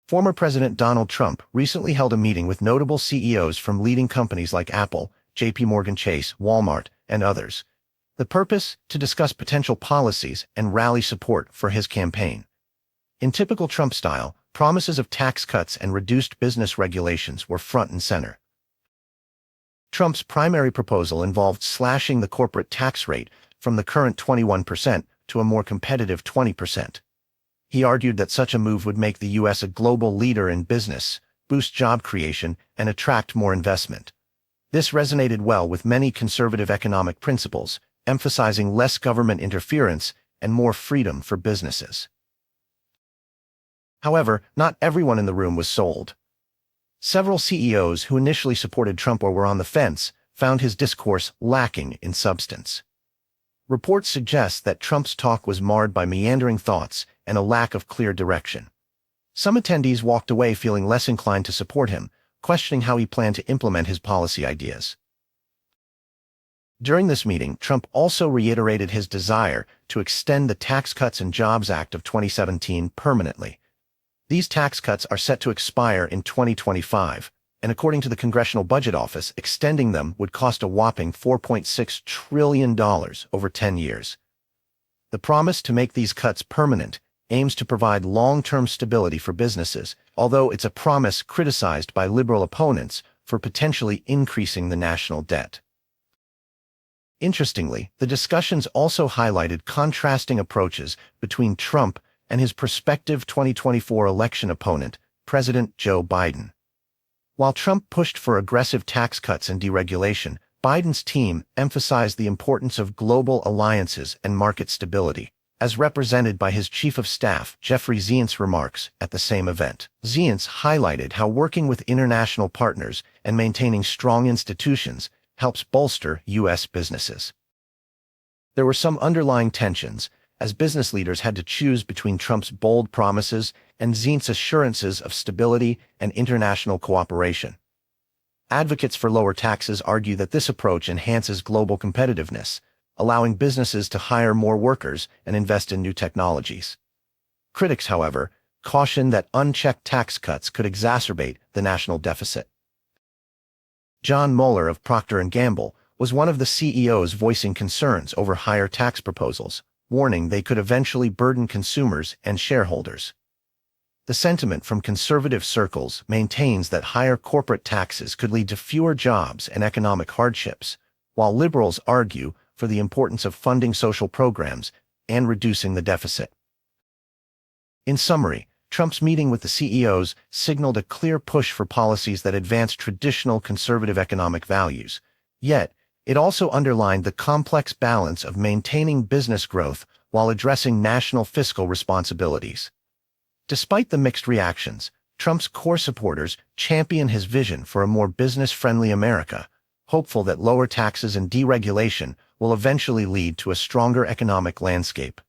Former President Donald Trump recently held a meeting with notable CEOs from leading companies like Apple, JP Chase, Walmart, and others. The purpose? To discuss potential policies and rally support for his campaign. In typical Trump style, promises of tax cuts and reduced business regulations were front and center. Trump's primary proposal involved slashing the corporate tax rate from the current 21% to a more competitive 20%. He argued that such a move would make the U.S. a global leader in business, boost job creation, and attract more investment. This resonated well with many conservative economic principles, emphasizing less government interference and more freedom for businesses. However, not everyone in the room was sold. Several CEOs who initially supported Trump or were on the fence found his discourse lacking in substance. Reports suggest that Trump's talk was marred by meandering thoughts and a lack of clear direction. Some attendees walked away feeling less inclined to support him, questioning how he planned to implement his policy ideas. During this meeting, Trump also reiterated his desire to extend the Tax Cuts and Jobs Act of 2017 permanently. These tax cuts are set to expire in 2025, and according to the Congressional Budget Office, extending them would cost a whopping $4.6 trillion over 10 years. The promise to make these cuts permanent aims to provide long-term stability for businesses, although it's a promise criticized by liberal opponents for potentially increasing the national debt. Interestingly, the discussions also highlighted contrasting approaches between Trump and his prospective 2024 election opponent, President Joe Biden. While Trump pushed for aggressive tax cuts and deregulation, Biden's team emphasized the importance of global alliances and market stability, as represented by his chief of staff, Jeffrey Zients' remarks at the same event. Zients highlighted how working with international partners and maintaining strong institutions helps bolster U.S. businesses. There were some underlying tensions, as business leaders had to choose between Trump's bold promises and Zients' assurances of stability and international cooperation. Advocates for lower taxes argue that this approach enhances global competitiveness, allowing businesses to hire more workers and invest in new technologies. Critics, however, caution that unchecked tax cuts could exacerbate the national deficit. John Mueller of Procter & Gamble was one of the CEOs voicing concerns over higher tax proposals, warning they could eventually burden consumers and shareholders. The sentiment from conservative circles maintains that higher corporate taxes could lead to fewer jobs and economic hardships, while liberals argue for the importance of funding social programs and reducing the deficit. In summary, Trump's meeting with the CEOs signaled a clear push for policies that advance traditional conservative economic values, yet it also underlined the complex balance of maintaining business growth while addressing national fiscal responsibilities. Despite the mixed reactions, Trump's core supporters champion his vision for a more business-friendly America, hopeful that lower taxes and deregulation will eventually lead to a stronger economic landscape.